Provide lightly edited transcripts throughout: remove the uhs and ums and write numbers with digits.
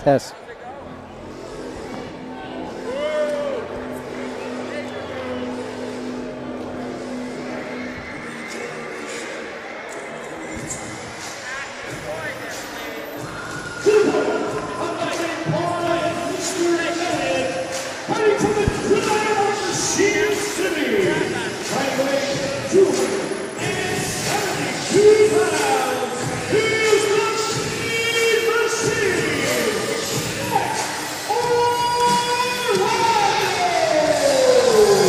Yes.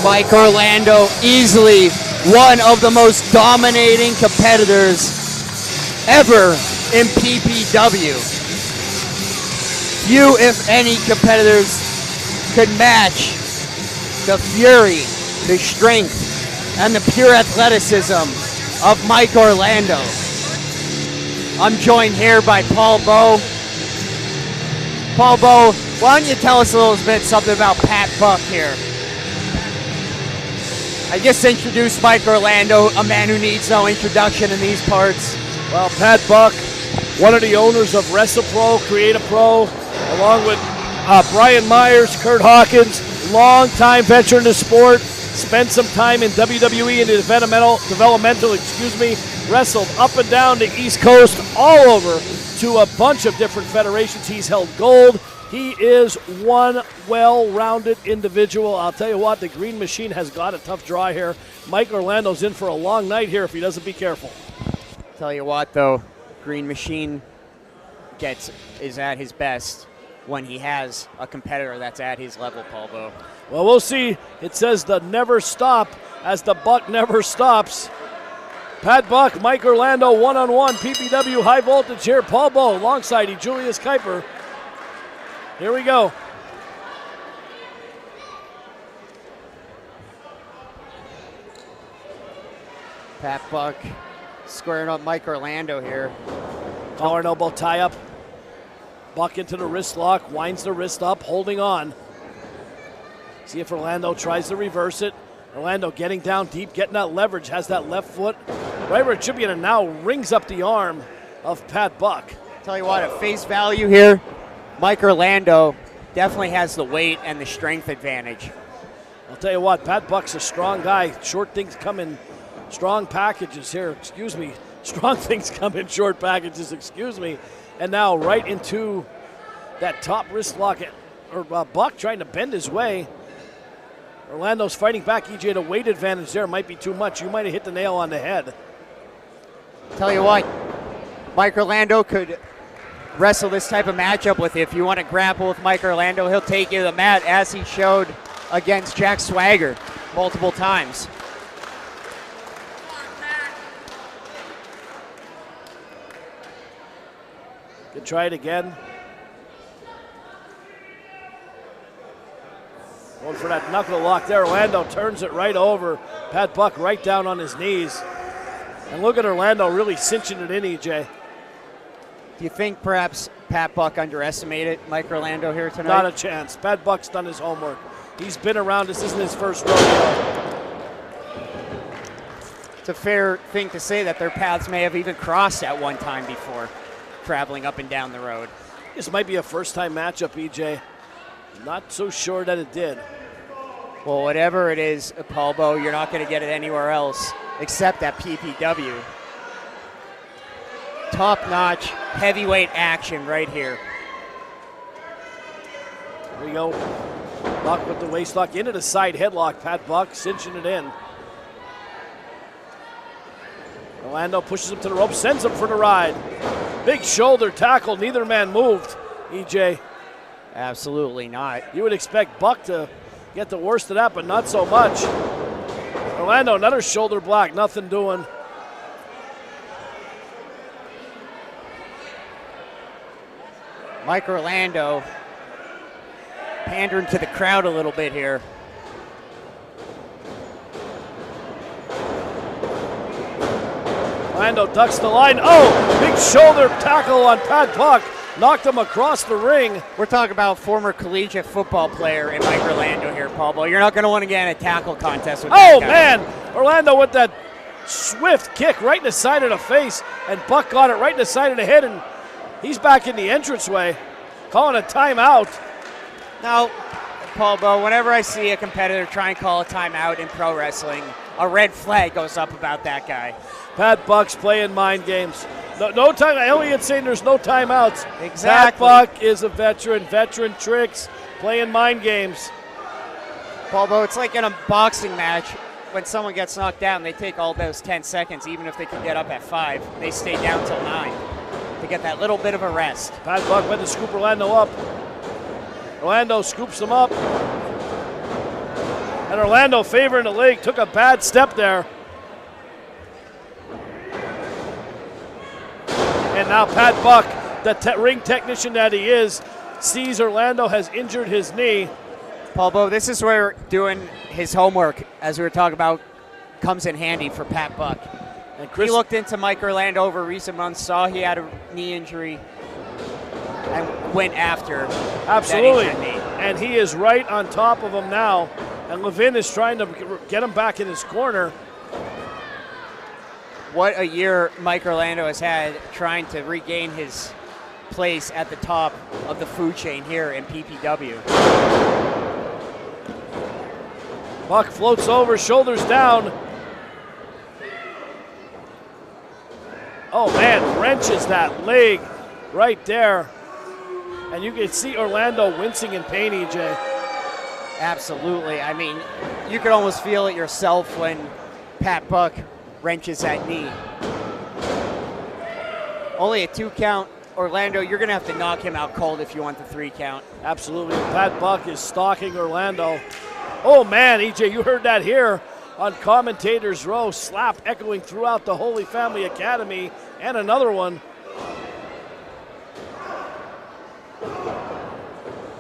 Mike Orlando, easily one of the most dominating competitors ever in PPW. Few, if any, competitors could match the fury, the strength, and the pure athleticism of Mike Orlando. I'm joined here by Paul Bowe. Paul Bowe, why don't you tell us a little bit something about Pat Buck here? I just introduced Mike Orlando, a man who needs no introduction in these parts. Well, Pat Buck, one of the owners of WrestlePro, Create-A-Pro, along with Brian Myers, Kurt Hawkins, long-time veteran of the sport, spent some time in WWE and developmental, wrestled up and down the East Coast, all over to a bunch of different federations. He's held gold. He is one well-rounded individual. I'll tell you what, the Green Machine has got a tough draw here. Mike Orlando's in for a long night here if he doesn't be careful. Tell you what, though, Green Machine is at his best when he has a competitor that's at his level, Paul Bowe. Well, we'll see. It says the never stop as the buck never stops. Pat Buck, Mike Orlando, one-on-one, PPW high voltage here. Paul Bowe alongside Julius Kuiper. Here we go. Pat Buck squaring up Mike Orlando here. Collar and elbow tie up. Buck into the wrist lock, winds the wrist up, holding on. See if Orlando tries to reverse it. Orlando getting down deep, getting that leverage, has that left foot right where it should be, and now rings up the arm of Pat Buck. Tell you what, at face value here, Mike Orlando definitely has the weight and the strength advantage. I'll tell you what, Pat Buck's a strong guy. Short things come in strong packages here, Strong things come in short packages, And now right into that top wrist lock. Buck trying to bend his way. Orlando's fighting back. EJ, the weight advantage there might be too much. You might have hit the nail on the head. Tell you what, Mike Orlando could wrestle this type of matchup with you. If you want to grapple with Mike Orlando, he'll take you to the mat as he showed against Jack Swagger multiple times. Could try it again. Going for that knuckle lock there. Orlando turns it right over. Pat Buck right down on his knees. And look at Orlando really cinching it in, EJ. Do you think perhaps Pat Buck underestimated Mike Orlando here tonight? Not a chance. Pat Buck's done his homework. He's been around. This isn't his first rodeo. It's a fair thing to say that their paths may have even crossed at one time before, traveling up and down the road. This might be a first-time matchup, EJ. Not so sure that it did. Well, whatever it is, Paul Bowe, you're not going to get it anywhere else except at PPW. Top-notch, heavyweight action right here. There we go. Buck with the waist lock into the side headlock. Pat Buck cinching it in. Orlando pushes him to the rope, sends him for the ride. Big shoulder tackle. Neither man moved, EJ. Absolutely not. You would expect Buck to get the worst of that, but not so much. Orlando, another shoulder block, nothing doing. Mike Orlando pandering to the crowd a little bit here. Orlando ducks the line. Oh, big shoulder tackle on Pat Buck. Knocked him across the ring. We're talking about former collegiate football player in Mike Orlando here, Paul Bo. You're not going to want to get in a tackle contest with that guy. Man, Orlando with that swift kick right in the side of the face, and Buck got it right in the side of the head, and he's back in the entranceway, calling a timeout. Now, Paul Bo, whenever I see a competitor try and call a timeout in pro wrestling, a red flag goes up about that guy. Pat Buck's playing mind games. No time. Elliot's saying there's no timeouts. Exactly. Pat Buck is a veteran tricks, playing mind games. Paul Bo, it's like in a boxing match when someone gets knocked down, they take all those 10 seconds, even if they can get up at 5. They stay down till 9 to get that little bit of a rest. Pat Buck went to scoop Orlando up. Orlando scoops him up. And Orlando favoring the leg, took a bad step there. And now Pat Buck, the ring technician that he is, sees Orlando has injured his knee. Paul Bo, this is where doing his homework, as we were talking about, comes in handy for Pat Buck. And He looked into Mike Orlando over recent months, saw he had a knee injury, and went after absolutely. that injured knee. And he is right on top of him now. And Levin is trying to get him back in his corner. What a year Mike Orlando has had trying to regain his place at the top of the food chain here in PPW. Buck floats over, shoulders down. Oh man, wrenches that leg right there. And you can see Orlando wincing in pain, EJ. Absolutely. I mean, you could almost feel it yourself when Pat Buck wrenches that knee. Only a 2 count. Orlando, you're going to have to knock him out cold if you want the 3 count. Absolutely. Pat Buck is stalking Orlando. Oh man, EJ, you heard that here on Commentators Row. Slap echoing throughout the Holy Family Academy, and another one.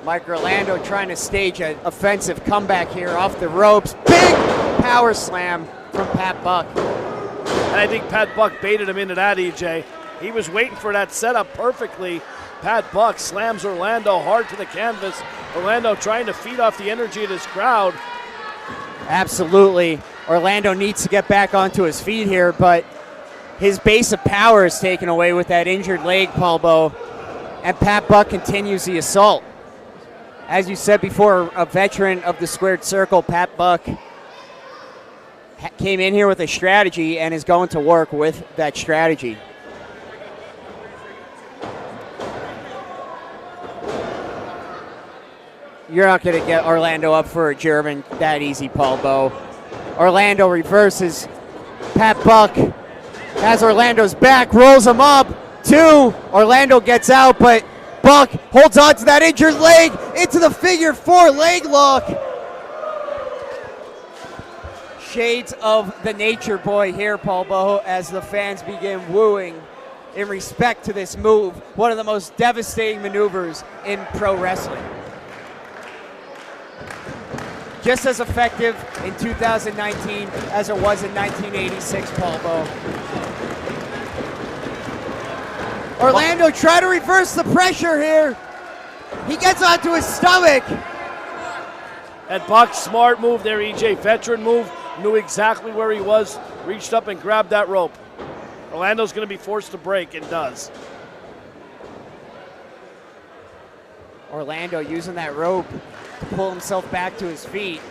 Mike Orlando trying to stage an offensive comeback here off the ropes. Big power slam from Pat Buck. And I think Pat Buck baited him into that, EJ. He was waiting for that setup perfectly. Pat Buck slams Orlando hard to the canvas. Orlando trying to feed off the energy of this crowd. Absolutely. Orlando needs to get back onto his feet here, but his base of power is taken away with that injured leg, Paul Bo. And Pat Buck continues the assault. As you said before, a veteran of the squared circle, Pat Buck came in here with a strategy and is going to work with that strategy. You're not going to get Orlando up for a German that easy, Paul Bo. Orlando reverses. Pat Buck has Orlando's back, rolls him up. 2. Orlando gets out, but Buck holds on to that injured leg into the figure 4 leg lock. Shades of the nature boy here, Paul Bo, as the fans begin wooing in respect to this move. One of the most devastating maneuvers in pro wrestling. Just as effective in 2019 as it was in 1986, Paul Bo. Orlando trying to reverse the pressure here. He gets onto his stomach. And Buck, smart move there, EJ. Veteran move, knew exactly where he was, reached up and grabbed that rope. Orlando's going to be forced to break, and does. Orlando using that rope to pull himself back to his feet.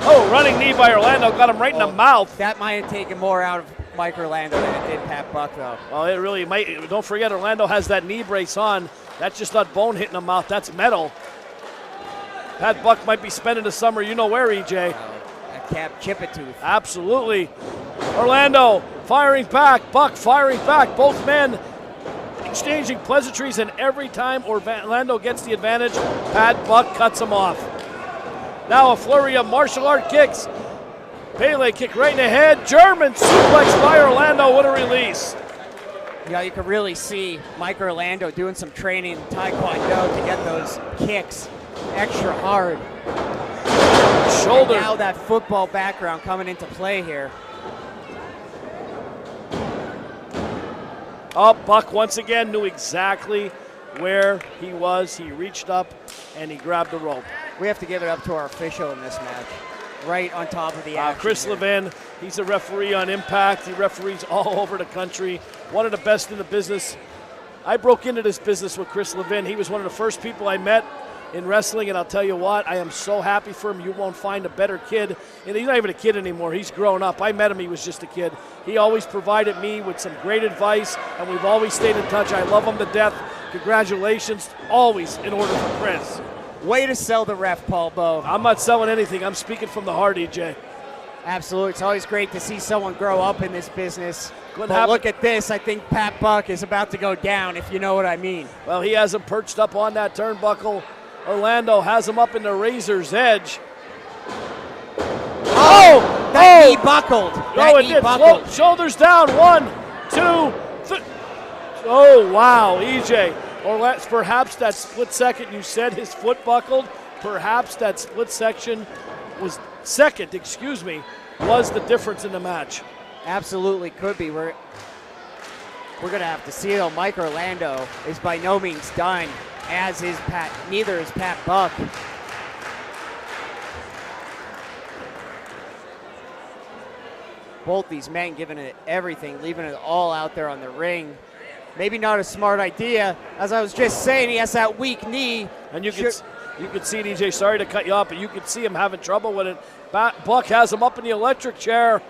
Oh, running knee by Orlando, got him right in the mouth. That might have taken more out of Mike Orlando than it did Pat Buck, though. Well, it really might. Don't forget, Orlando has that knee brace on. That's just not bone hitting the mouth, that's metal. Pat Buck might be spending the summer, you know where, EJ. That cap Chippa-tooth. Absolutely. Orlando firing back, Buck firing back, both men exchanging pleasantries, and every time Orlando gets the advantage, Pat Buck cuts him off. Now a flurry of martial art kicks. Pele kick right in the head. German suplex by Orlando. What a release. Yeah, you can really see Mike Orlando doing some training in Taekwondo to get those kicks extra hard. Shoulder. And now that football background coming into play here. Oh, Buck once again knew exactly where he was. He reached up and he grabbed the rope. We have to give it up to our official in this match. Right on top of the action. Chris Levin, he's a referee on Impact. He referees all over the country. One of the best in the business. I broke into this business with Chris Levin. He was one of the first people I met in wrestling, and I'll tell you what, I am so happy for him. You won't find a better kid. And he's not even a kid anymore. He's grown up. I met him. He was just a kid. He always provided me with some great advice, and we've always stayed in touch. I love him to death. Congratulations, always in order for Chris. Way to sell the ref, Paul Bowe. I'm not selling anything. I'm speaking from the heart, EJ. Absolutely. It's always great to see someone grow up in this business. But look at this. I think Pat Buck is about to go down, if you know what I mean. Well, he has him perched up on that turnbuckle. Orlando has him up in the razor's edge. Oh! That knee buckled. That knee did. buckled. Shoulders down. 1, 2, 3. Oh, wow, EJ. Or perhaps that split second you said his foot buckled. Perhaps that split second was was the difference in the match. Absolutely could be. We're going to have to see, though. Mike Orlando is by no means done, as is Pat. Neither is Pat Buck. Both these men giving it everything, leaving it all out there on the ring. Maybe not a smart idea. As I was just saying, he has that weak knee. And you could see it, EJ. Sorry to cut you off, but you could see him having trouble with it. Buck has him up in the electric chair.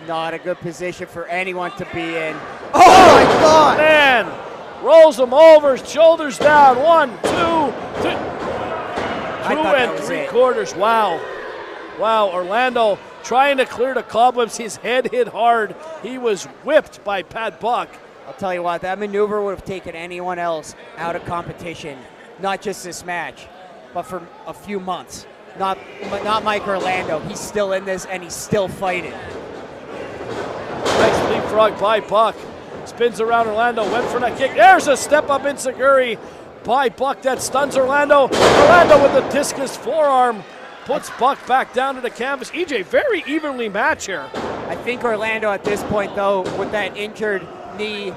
Not a good position for anyone to be in. Oh, my God! Man, rolls him over, shoulders down. 1, 2, 3. 2 3/4. Wow. Wow, Orlando trying to clear the cobwebs. His head hit hard. He was whipped by Pat Buck. I'll tell you what, that maneuver would have taken anyone else out of competition. Not just this match, but for a few months. Not Mike Orlando. He's still in this, and he's still fighting. Nice leapfrog by Buck. Spins around Orlando, went for that kick. There's a step-up enziguri by Buck that stuns Orlando. Orlando with the discus forearm puts Buck back down to the canvas. EJ, very evenly matched here. I think Orlando at this point, though, with that injured knee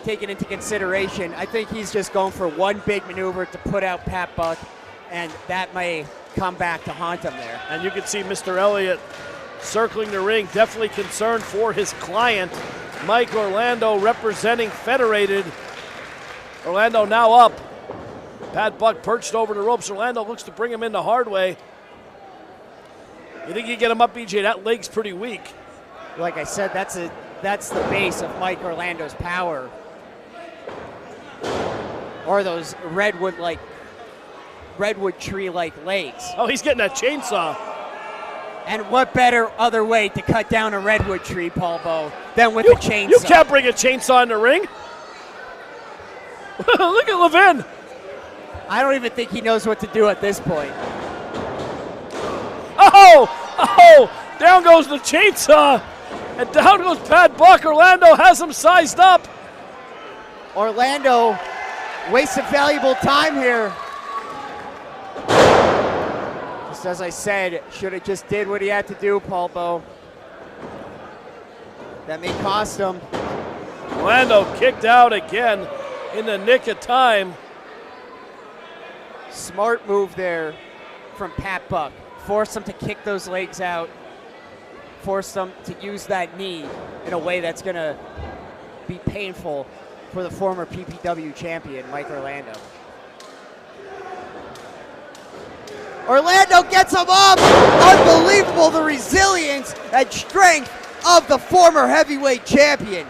taken into consideration, I think he's just going for one big maneuver to put out Pat Buck, and that may come back to haunt him there. And you can see Mr. Elliott circling the ring, definitely concerned for his client. Mike Orlando representing Federated. Orlando now up. Pat Buck perched over the ropes. Orlando looks to bring him in the hard way. You think you get him up, EJ? That leg's pretty weak. Like I said, that's the base of Mike Orlando's power. Or those redwood tree-like legs. Oh, he's getting that chainsaw. And what better other way to cut down a redwood tree, Paul Bowe, than with a chainsaw? You can't bring a chainsaw in the ring. Look at Levin. I don't even think he knows what to do at this point. Oh, down goes the chainsaw. And down goes Pat Buck. Orlando has him sized up. Orlando wasted valuable time here. Just as I said, should have just did what he had to do, Paul Bowe. That may cost him. Orlando kicked out again in the nick of time. Smart move there from Pat Buck. Force him to kick those legs out. Force them to use that knee in a way that's going to be painful for the former PPW champion, Mike Orlando. Orlando gets him up! Unbelievable, the resilience and strength of the former heavyweight champion.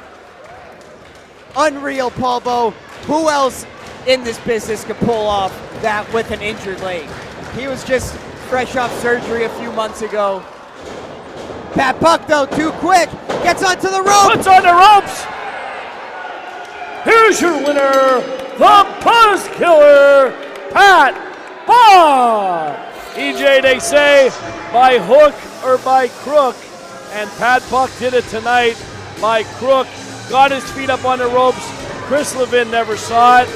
Unreal, Paul Bowe. Who else in this business could pull off that with an injured leg? He was just fresh off surgery a few months ago. Pat Buck, though, too quick, gets onto the rope. Puts on the ropes. Here's your winner, the Buzz Killer, Pat Buck. EJ, EJ, they say by hook or by crook, and Pat Buck did it tonight by crook. Got his feet up on the ropes. Chris Levin never saw it,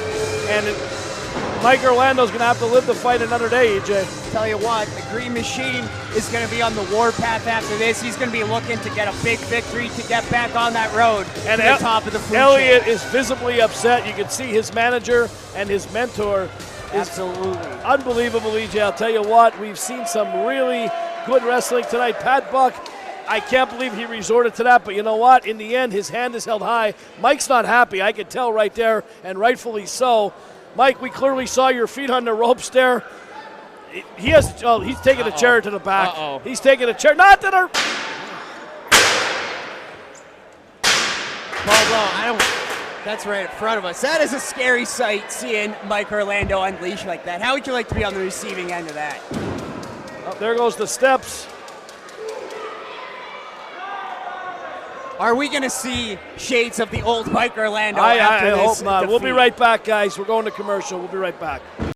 and Mike Orlando's going to have to live to fight another day, EJ. Tell you what, the Green Machine is going to be on the warpath after this. He's going to be looking to get a big victory to get back on that road and to the top of the food Elliot chain. is visibly upset. You can see his manager and his mentor is Absolutely unbelievable, EJ. I'll tell you what, we've seen some really good wrestling tonight. Pat Buck, I can't believe he resorted to that, but you know what? In the end, his hand is held high. Mike's not happy. I could tell right there, and rightfully so. Mike, we clearly saw your feet on the ropes there. He's taking a chair to the back. He's taking a chair, not to the... That's right in front of us. That is a scary sight, seeing Mike Orlando unleash like that. How would you like to be on the receiving end of that? Oh, there goes the steps. Are we going to see shades of the old Mike Orlando I after this hope not. defeat? We'll be right back, guys. We're going to commercial. We'll be right back.